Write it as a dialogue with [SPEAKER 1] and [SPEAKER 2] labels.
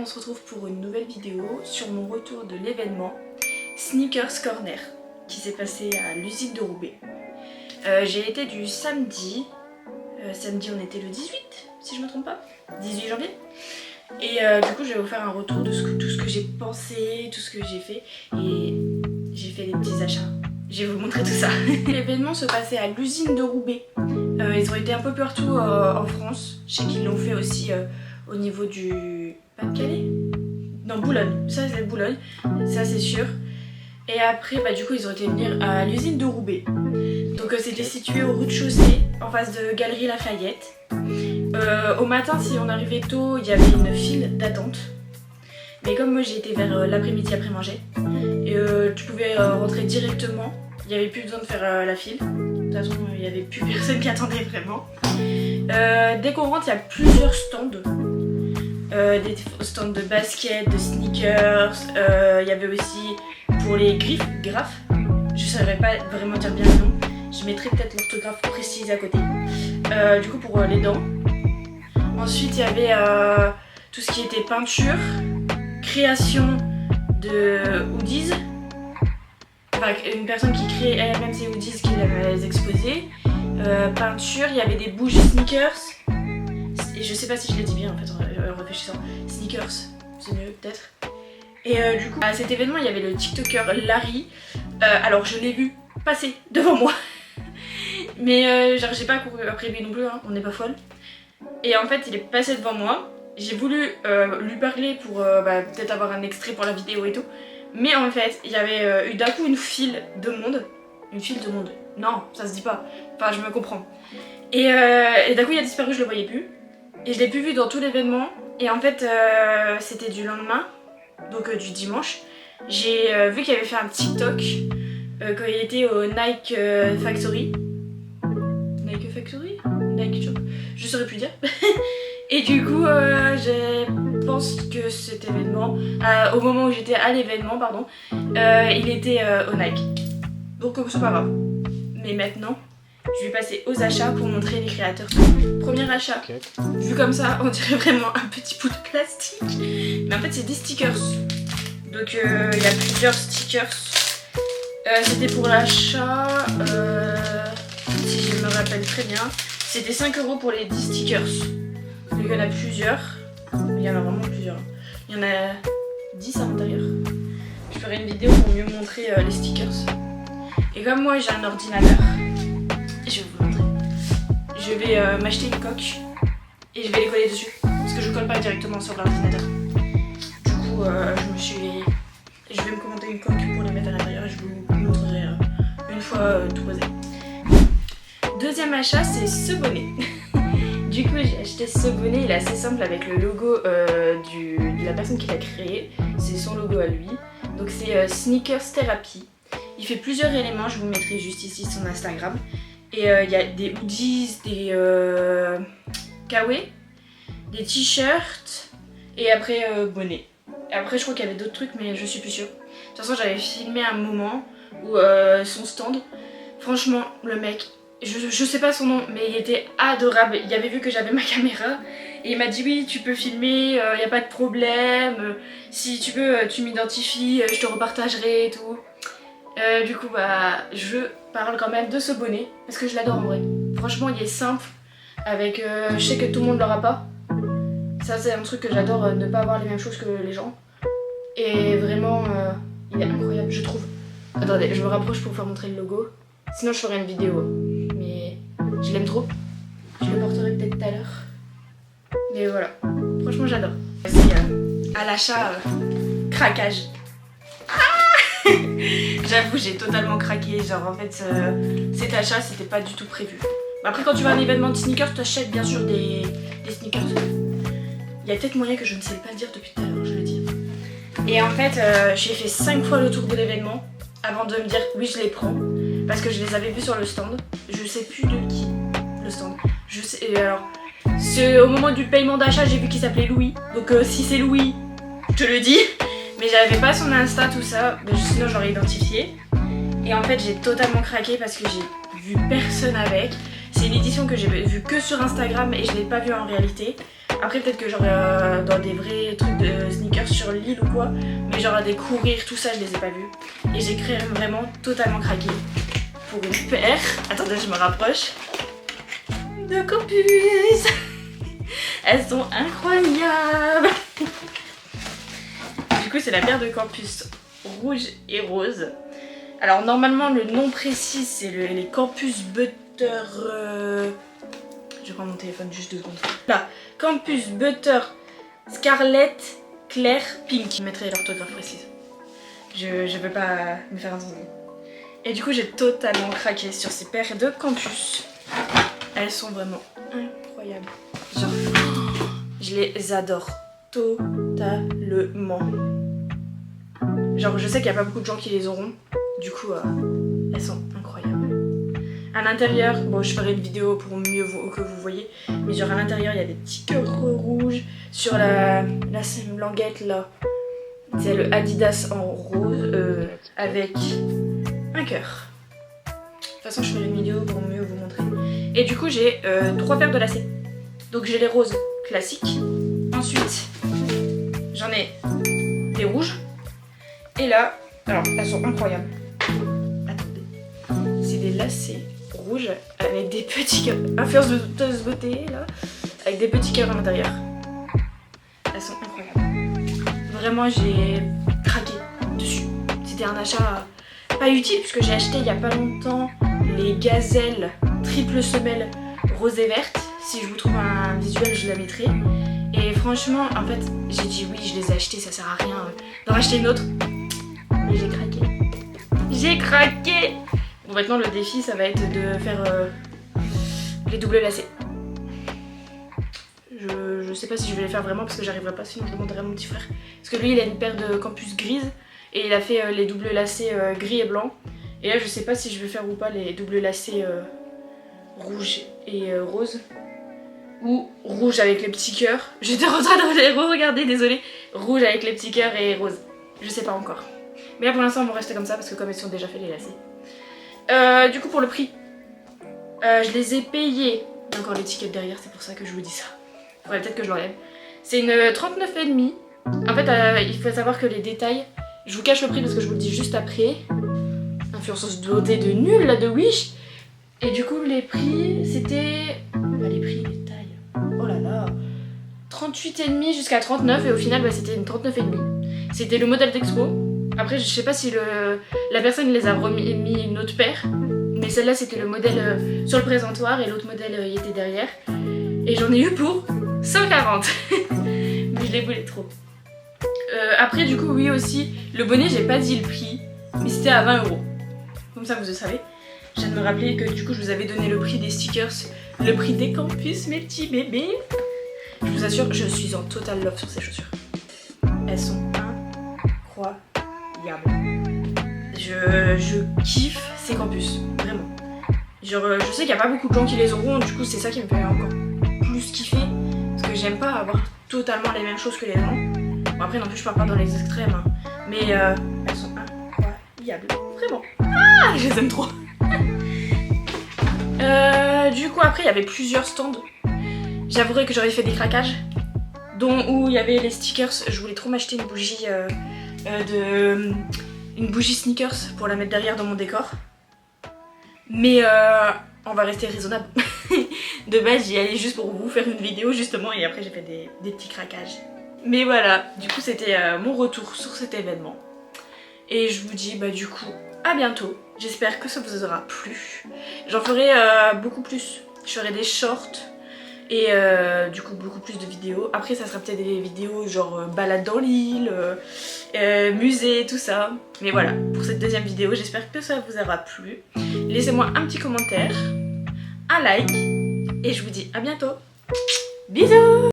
[SPEAKER 1] se retrouve pour une nouvelle vidéo sur mon retour de l'événement Sneakers Corner qui s'est passé à l'usine de Roubaix. J'ai été du samedi, samedi on était le 18 si je me trompe pas, 18 janvier. Et du coup je vais vous faire un retour de tout ce que j'ai pensé, tout ce que j'ai fait, et j'ai fait des petits achats. Je vais vous montrer tout ça. L'événement se passait à l'usine de Roubaix. Ils ont été un peu partout en France. Je sais qu'ils l'ont fait aussi au niveau du Pas-de-Calais. Non, Boulogne. Ça c'est Boulogne, ça c'est sûr. Et après du coup ils ont été venir à l'usine de Roubaix. Donc c'était situé au rez-de-chaussée en face de Galerie Lafayette. Au matin, si on arrivait tôt, il y avait une file d'attente. Mais comme moi j'ai été vers l'après-midi après manger, tu pouvais rentrer directement, il n'y avait plus besoin de faire la file. De toute façon il n'y avait plus personne qui attendait vraiment. Dès qu'on rentre il y a plusieurs stands, des stands de basket, de sneakers, il y avait aussi pour les graphes, je ne saurais pas vraiment dire bien le nom, je mettrai peut-être l'orthographe précise à côté. Du coup pour les dents. Ensuite il y avait tout ce qui était peinture, création de hoodies, enfin une personne qui crée elle-même ses hoodies qui les exposait, peinture, il y avait des bougies sneakers, et je sais pas si je l'ai dit bien en fait en réfléchissant, sneakers, c'est mieux peut-être. Et du coup à cet événement il y avait le tiktoker Larry, alors je l'ai vu passer devant moi, mais genre j'ai pas couru après lui non plus, hein, on n'est pas folle. Et en fait il est passé devant moi. J'ai voulu lui parler pour peut-être avoir un extrait pour la vidéo et tout. Mais en fait, il y avait eu d'un coup une file de monde. Une file de monde. Non, ça se dit pas. Enfin, je me comprends. Et d'un coup, il a disparu, je le voyais plus. Et je l'ai plus vu dans tout l'événement. Et en fait, c'était du lendemain, donc du dimanche. J'ai vu qu'il avait fait un TikTok quand il était au Nike Factory. Nike Factory? Nike Shop? Je saurais plus dire. Et du coup, je pense que cet événement, au moment où j'étais à l'événement, pardon, il était au Nike. Donc c'est pas grave. Mais maintenant, je vais passer aux achats pour montrer les créateurs. Premier achat, vu comme ça, on dirait vraiment un petit bout de plastique. Mais en fait, c'est des stickers. Donc il y a plusieurs stickers. C'était pour l'achat, si je me rappelle très bien, c'était 5 € pour les 10 stickers. Il y en a plusieurs, il y en a vraiment plusieurs. Il y en a 10 à l'intérieur. Je ferai une vidéo pour mieux montrer les stickers. Et comme moi j'ai un ordinateur, je vais vous montrer. Je vais m'acheter une coque et je vais les coller dessus. Parce que je colle pas directement sur l'ordinateur. Du coup je vais me commander une coque pour les mettre à l'intérieur et je vous montrerai une fois tout posé. Deuxième achat, c'est ce bonnet. Du coup j'ai acheté ce bonnet, il est assez simple avec le logo de la personne qui l'a créé, c'est son logo à lui. Donc c'est Sneakers Therapy. Il fait plusieurs éléments, je vous mettrai juste ici son Instagram. Et il y a des hoodies, des kawaii, des t-shirts et après bonnet. Après je crois qu'il y avait d'autres trucs mais je suis plus sûre. De toute façon j'avais filmé un moment où son stand, franchement le mec, je sais pas son nom, mais il était adorable. Il avait vu que j'avais ma caméra et il m'a dit oui tu peux filmer, y a pas de problème, si tu veux tu m'identifies, je te repartagerai et tout. Du coup je parle quand même de ce bonnet parce que je l'adore en vrai. Franchement il est simple, avec je sais que tout le monde l'aura pas. Ça c'est un truc que j'adore, ne pas avoir les mêmes choses que les gens. Et vraiment il est incroyable je trouve. Attendez, je me rapproche pour vous faire montrer le logo. Sinon je ferai une vidéo. Mais je l'aime trop. Je le porterai peut-être tout à l'heure. Mais voilà. Franchement j'adore. C'est à l'achat craquage. Ah j'avoue j'ai totalement craqué. Genre en fait cet achat c'était pas du tout prévu. Après quand tu vas à un événement de sneakers, tu achètes bien sûr des sneakers. Il y a peut-être moyen que je ne sais pas le dire depuis tout à l'heure, je le dis. Et en fait j'ai fait 5 fois le tour de l'événement avant de me dire oui je les prends. Parce que je les avais vus sur le stand. Je sais plus de qui le stand. Je sais. Alors, au moment du paiement d'achat, j'ai vu qu'il s'appelait Louis. Donc si c'est Louis, je te le dis. Mais j'avais pas son Insta, tout ça. Mais sinon j'aurais identifié. Et en fait j'ai totalement craqué parce que j'ai vu personne avec. C'est une édition que j'ai vue que sur Instagram et je l'ai pas vue en réalité. Après peut-être que j'aurai dans des vrais trucs de sneakers sur l'île ou quoi, mais genre à des courir, tout ça je les ai pas vus. Et j'ai vraiment totalement craqué pour une paire, attendez je me rapproche, de campus. Elles sont incroyables. Du coup c'est la paire de campus rouge et rose. Alors normalement le nom précis c'est les campus butter... Je vais prendre mon téléphone juste 2 secondes. Là, campus butter scarlet clair pink. Je mettrai l'orthographe précise. Je veux pas me faire entendre. Et du coup j'ai totalement craqué sur ces paires de campus. Elles sont vraiment incroyables. Genre, je les adore totalement. Genre je sais qu'il n'y a pas beaucoup de gens qui les auront. Du coup elles sont incroyables. À l'intérieur, bon je ferai une vidéo pour mieux que vous voyez, mais genre à l'intérieur il y a des petits cœurs rouges. Sur la languette là, c'est le Adidas en rose avec un cœur. De toute façon je ferai une vidéo pour mieux vous montrer. Et du coup j'ai 3 paires de lacets. Donc j'ai les roses classiques. Ensuite j'en ai des rouges. Et là, alors elles sont incroyables. Attendez. C'est des lacets rouges avec des petits cœurs. Influence de beauté là. Avec des petits cœurs à l'intérieur. Elles sont incroyables. Vraiment j'ai craqué dessus. C'était un achat pas utile puisque j'ai acheté il y a pas longtemps les gazelles triple semelle rose et verte. Si je vous trouve un visuel je la mettrai. Et franchement en fait j'ai dit oui je les ai achetés, ça sert à rien d'en racheter une autre. Mais j'ai craqué. J'ai craqué. Bon maintenant le défi ça va être de faire les doubles lacets. Je sais pas si je vais les faire vraiment parce que j'arriverai pas, sinon je demanderai à mon petit frère. Parce que lui il a une paire de campus grise et il a fait les doubles lacets gris et blanc. Et là je sais pas si je vais faire ou pas les doubles lacets rouge et rose. Ou rouge avec les petits cœurs. J'étais en train de les re-regarder, désolée. Rouge avec les petits cœurs et rose. Je sais pas encore. Mais là pour l'instant on va rester comme ça parce que comme ils sont déjà fait les lacets. Du coup pour le prix, je les ai payés. Encore l'étiquette derrière, c'est pour ça que je vous dis ça. Faudrait peut-être que je l'enlève. C'est une 39,5. En fait il faut savoir que les détails, je vous cache le prix parce que je vous le dis juste après. Influenceuse de beauté de nul là de Wish. Et du coup les prix c'était... les prix, les tailles. Oh là là. 38,5 jusqu'à 39 et au final c'était une 39,5. C'était le modèle d'expo. Après je sais pas si la personne les a remis une autre paire. Mais celle-là c'était le modèle sur le présentoir et l'autre modèle il était derrière. Et j'en ai eu pour 140. Mais je les voulais trop. Après du coup oui aussi, le bonnet j'ai pas dit le prix. Mais c'était à 20 €. Comme ça vous le savez. Je viens de me rappeler que du coup je vous avais donné le prix des stickers, le prix des campus mes petits bébés. Je vous assure je suis en total love sur ces chaussures. Elles sont incroyables. Je kiffe ces campus, vraiment. Genre je sais qu'il n'y a pas beaucoup de gens qui les auront, du coup c'est ça qui me fait encore plus kiffer. Parce que j'aime pas avoir totalement les mêmes choses que les gens. Bon après non plus je pars pas dans les extrêmes, hein. Mais elles sont incroyables, vraiment. Ah je les aime trop. Du coup après il y avait plusieurs stands. J'avouerai que j'aurais fait des craquages, dont où il y avait les stickers. Je voulais trop m'acheter une bougie une bougie sneakers pour la mettre derrière dans mon décor. Mais on va rester raisonnable. De base j'y allais juste pour vous faire une vidéo justement et après j'ai fait des petits craquages. Mais voilà, du coup c'était mon retour sur cet événement. Et je vous dis bah du coup à bientôt. J'espère que ça vous aura plu. J'en ferai beaucoup plus. Je ferai des shorts et du coup beaucoup plus de vidéos. Après ça sera peut-être des vidéos genre balade dans l'île, musée, tout ça. Mais voilà, pour cette deuxième vidéo, j'espère que ça vous aura plu. Laissez-moi un petit commentaire, un like et je vous dis à bientôt. Bisous!